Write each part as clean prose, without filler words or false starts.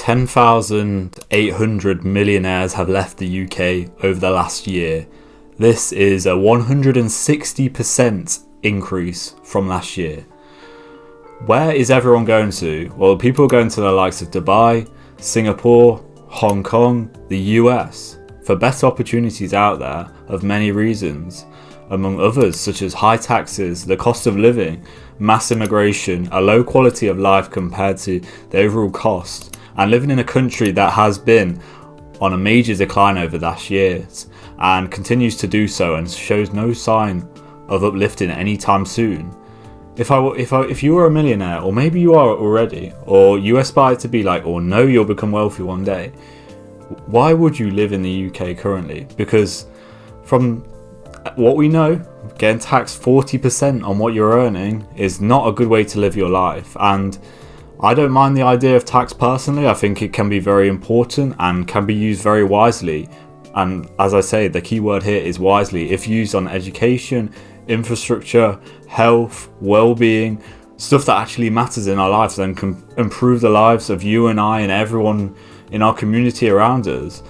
10,800 millionaires have left the UK over the last year. This is a 160% increase from last year. Where is everyone going to? Well, people are going to the likes of Dubai, Singapore, Hong Kong, the US, for better opportunities out there of many reasons, among others such as high taxes, the cost of living, mass immigration, a low quality of life compared to the overall cost, and living in a country that has been on a major decline over the last years and continues to do so and shows no sign of uplifting anytime soon. If you were a millionaire, or maybe you are already, or you aspire to be like, or know you'll become wealthy one day, why would you live in the UK currently? Because from what we know, getting taxed 40% on what you're earning is not a good way to live your life. And I don't mind the idea of tax personally. I think it can be very important and can be used very wisely. And as I say, the key word here is wisely. If used on education, infrastructure, health, well-being, stuff that actually matters in our lives and can improve the lives of you and I and everyone in our community around us.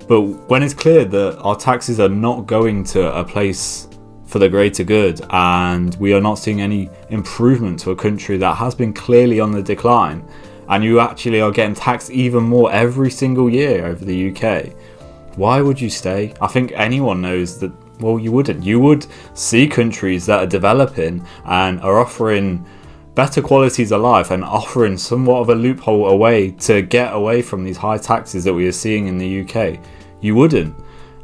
But when it's clear that our taxes are not going to a place for the greater good, and we are not seeing any improvement to a country that has been clearly on the decline, and you actually are getting taxed even more every single year over the UK, why would you stay? I think anyone knows that, well, you wouldn't. You would see countries that are developing and are offering better qualities of life and offering somewhat of a loophole away to get away from these high taxes that we are seeing in the UK. You wouldn't.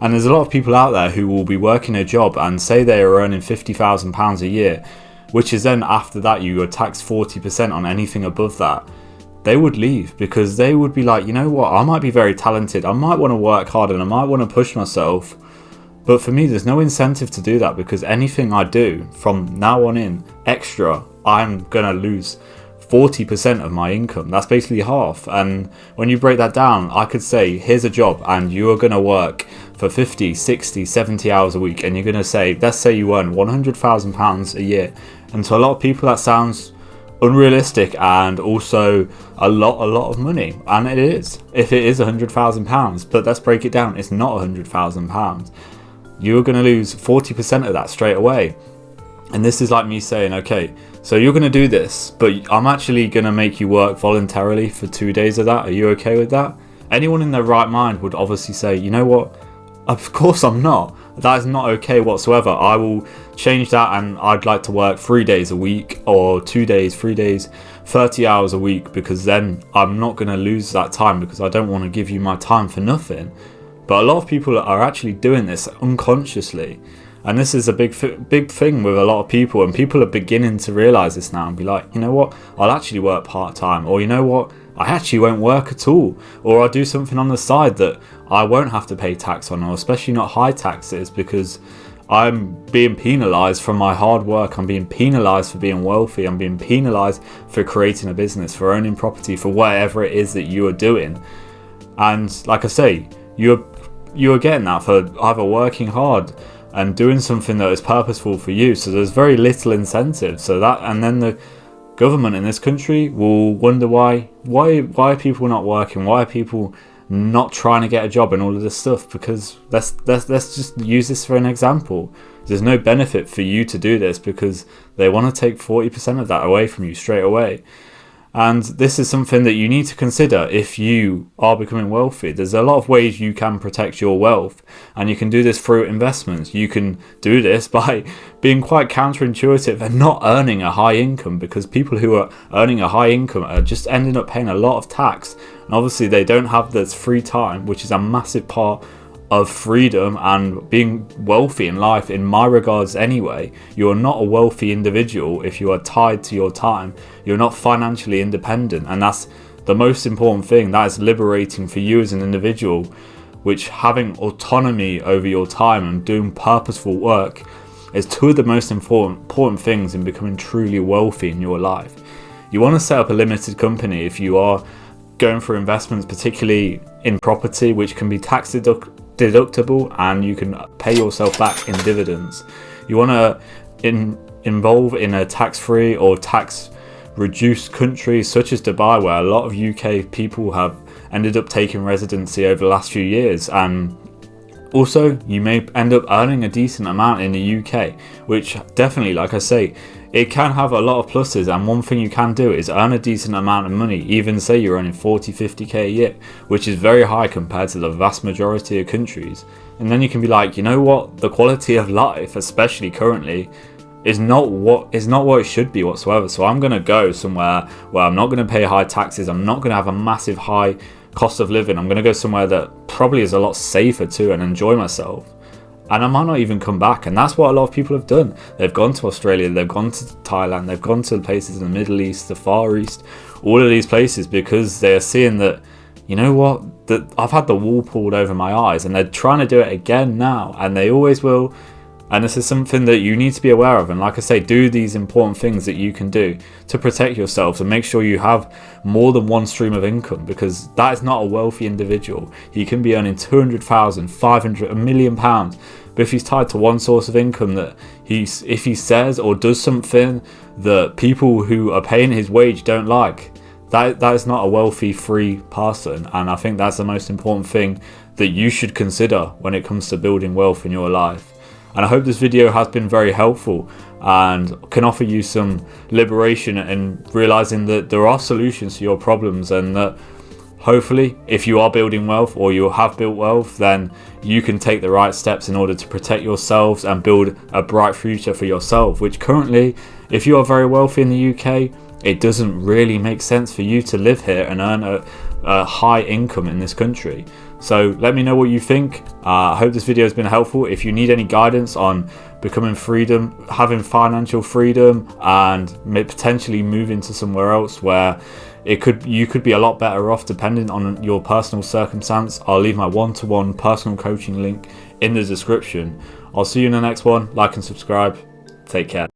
And there's a lot of people out there who will be working a job and say they are earning £50,000 a year, which is then after that you are taxed 40% on anything above that. They would leave because they would be like, you know what, I might be very talented, I might want to work hard and I might want to push myself, but for me there's no incentive to do that, because anything I do from now on in extra, I'm gonna lose 40% of my income. That's basically half. And when you break that down, I could say, here's a job and you are gonna work for 50, 60, 70 hours a week, and you're gonna say, let's say you earn £100,000 a year. And to a lot of people that sounds unrealistic and also a lot of money, and it is if it is £100,000. But let's break it down, it's not £100,000. You're going to lose 40% of that straight away. And this is like me saying, okay, so you're going to do this, but I'm actually going to make you work voluntarily for 2 days of that. Are you okay with that? Anyone in their right mind would obviously say, you know what, of course I'm not. That is not okay whatsoever. I will change that, and I'd like to work 3 days a week, or 2 days, 3 days, 30 hours a week, because then I'm not going to lose that time, because I don't want to give you my time for nothing. But a lot of people are actually doing this unconsciously. And this is a big thing with a lot of people, and people are beginning to realise this now and be like, you know what, I'll actually work part-time, or you know what, I actually won't work at all, or I'll do something on the side that I won't have to pay tax on, or especially not high taxes, because I'm being penalised for my hard work, I'm being penalised for being wealthy, I'm being penalised for creating a business, for owning property, for whatever it is that you are doing. And like I say, you're getting that for either working hard and doing something that is purposeful for you. So there's very little incentive. So that, and then the government in this country will wonder why are people not working? Why are people not trying to get a job and all of this stuff? Because let's just use this for an example. There's no benefit for you to do this because they want to take 40% of that away from you straight away. And this is something that you need to consider if you are becoming wealthy. There's a lot of ways you can protect your wealth, and you can do this through investments. You can do this by being quite counterintuitive and not earning a high income, because people who are earning a high income are just ending up paying a lot of tax. And obviously they don't have this free time, which is a massive part of freedom and being wealthy in life, in my regards anyway. You are not a wealthy individual if you are tied to your time. You're not financially independent, and that's the most important thing. That is liberating for you as an individual, which having autonomy over your time and doing purposeful work is two of the most important things in becoming truly wealthy in your life. You want to set up a limited company if you are going for investments, particularly in property, which can be tax deductible, and you can pay yourself back in dividends. You want to involve in a tax-free or tax reduce countries such as Dubai, where a lot of UK people have ended up taking residency over the last few years. And also, you may end up earning a decent amount in the UK, which definitely, like I say, it can have a lot of pluses. And one thing you can do is earn a decent amount of money, even say you're earning 40-50k a year, which is very high compared to the vast majority of countries. And then you can be like, you know what, the quality of life, especially currently, is not what it should be whatsoever. So I'm going to go somewhere where I'm not going to pay high taxes, I'm not going to have a massive high cost of living, I'm going to go somewhere that probably is a lot safer too and enjoy myself. And I might not even come back. And that's what a lot of people have done. They've gone to Australia, they've gone to Thailand, they've gone to places in the Middle East, the Far East, all of these places, because they're seeing that, you know what, that I've had the wool pulled over my eyes, and they're trying to do it again now, and they always will. And this is something that you need to be aware of. And like I say, do these important things that you can do to protect yourself and make sure you have more than one stream of income, because that is not a wealthy individual. He can be earning 200,000, 500, £1 million. But if he's tied to one source of income, that if he says or does something that people who are paying his wage don't like, that is not a wealthy, free person. And I think that's the most important thing that you should consider when it comes to building wealth in your life. And I hope this video has been very helpful and can offer you some liberation in realizing that there are solutions to your problems, and that hopefully if you are building wealth or you have built wealth, then you can take the right steps in order to protect yourselves and build a bright future for yourself, which currently, if you are very wealthy in the UK, it doesn't really make sense for you to live here and earn a high income in this country. So let me know what you think. I hope this video has been helpful. If you need any guidance on becoming freedom, having financial freedom, and potentially moving to somewhere else where you could be a lot better off depending on your personal circumstance, I'll leave my one-to-one personal coaching link in the description. I'll see you in the next one. Like and subscribe. Take care.